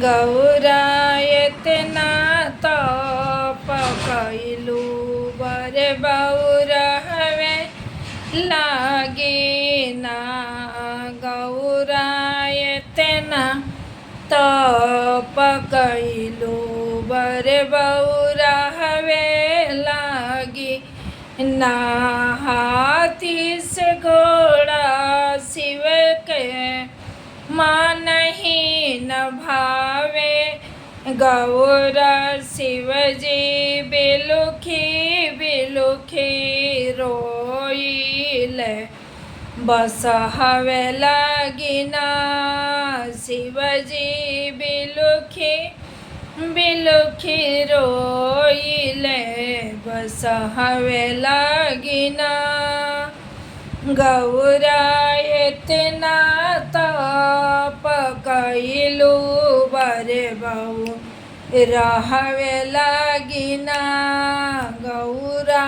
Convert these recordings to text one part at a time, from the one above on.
गौरायतना तप कैलू बरे बौरा हवे लागे ना। गौरायतना तप कैलू बरे बौरा हवे लागे ना। हाथी से घोड़ा शिव के मान ही न भावे। गौरा शिवजी बिलुखी बिलुखी रोइले बस हवे लागिना। शिवजी बिलुखी बिलुखी रोइले बस हवे लागिना। गौरायतना तप कैलू बरे बौरा हवे लागिना। गौरा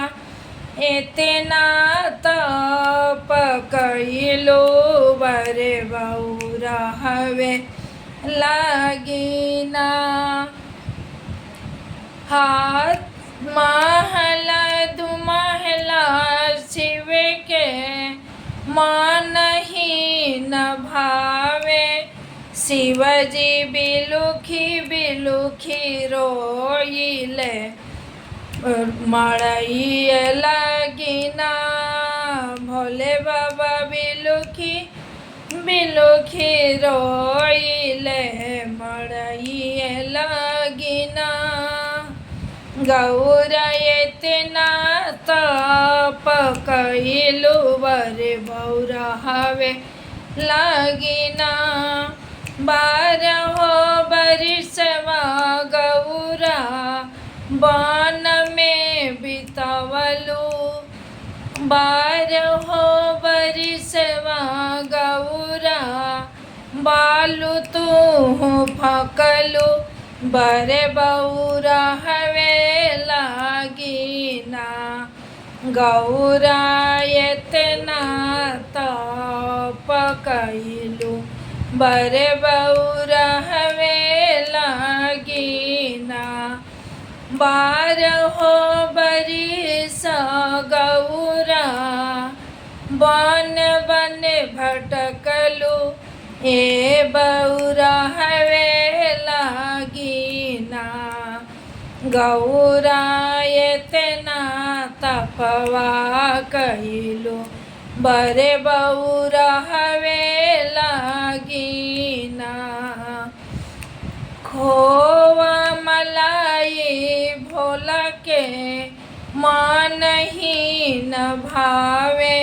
एतना तप कैलू बरे बौरा हवे लागिना। हाथ महला दुमहला शिव के मान ही न भावे। शिवजी बिलुखी बिलुखी रोइले मड़इए लागिना। भोले बाबा बिलुखी बिलुखी रोइले मड़इए लागिना। गौरायतना तप कैलू बरे बौरा हवे लागिना। 12 बरिसवा गौरा वन में बितावलू। 12 बरिसवा गौरा बालू तू फकलू बरे बौरा हवे लागिना। गौरायतना तप कैलू बरे बौरा हवे लागिना। 12 बरिस गौरा बन बन भटकलू ए बौरा हवे लागिना। गौरायतना तपवा कैलू बरे बौरा हवे लागिना। खोवा मलाई भोला के मान ही न भावे।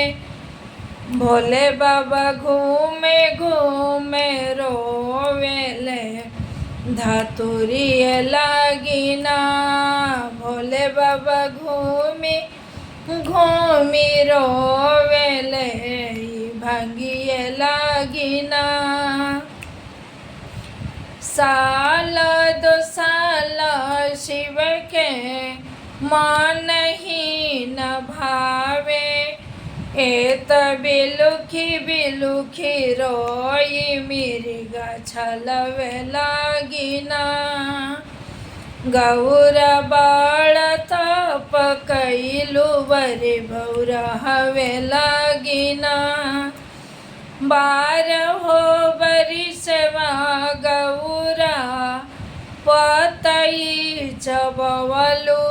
भोले बाबा घूमे घूमे रोवेले धतुरी लागिना। भोले बाबा घूमी घूमी रोवेले भांगिए लागिना। साल 2 साल शिव के मान ही न भावे। एत बिलुखी बिलुखी रोई मिर्गा छलवे लागिना। गौरा बड़ तप कैलू बरे बौरा हवे लागिना। 12 बरिसवा गौरा पतई चबवलू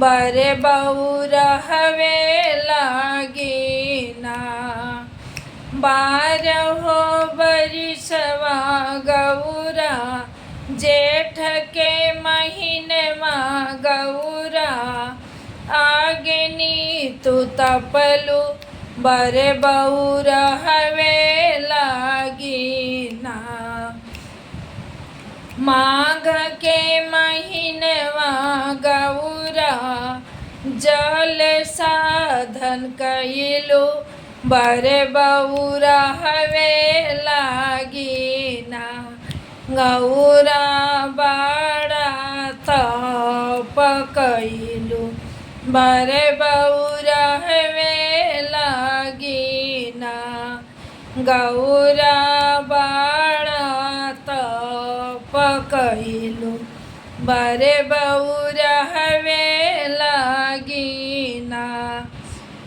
बरे बौरा हवे लागिना। 12 बरिसवा गौरा जेठ के महीनवा गौरा आगनी तू तपलू बरे बौरा हवे लागिना। माघ के महीनवा गौरा जल साधन कैलू बरे बौरा हवे लागिना। गौरा बड़ा तप कैलू बरे बौरा हवे लागिना। गौरा बड़ा तप पकइलू बरे बउरा हवे लगीना।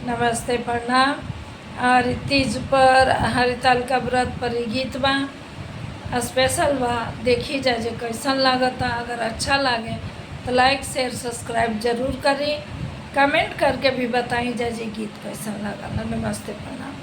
नमस्ते प्रणाम। और तीज पर हरितालिका व्रत पर ही गीत बा, स्पेशल बा। देखी जा जे कैसन लागता। अगर अच्छा लागे तो लाइक शेयर सब्सक्राइब जरूर करी। कमेंट करके भी बताई जा जे गीत कैसन लागल। नमस्ते प्रणाम।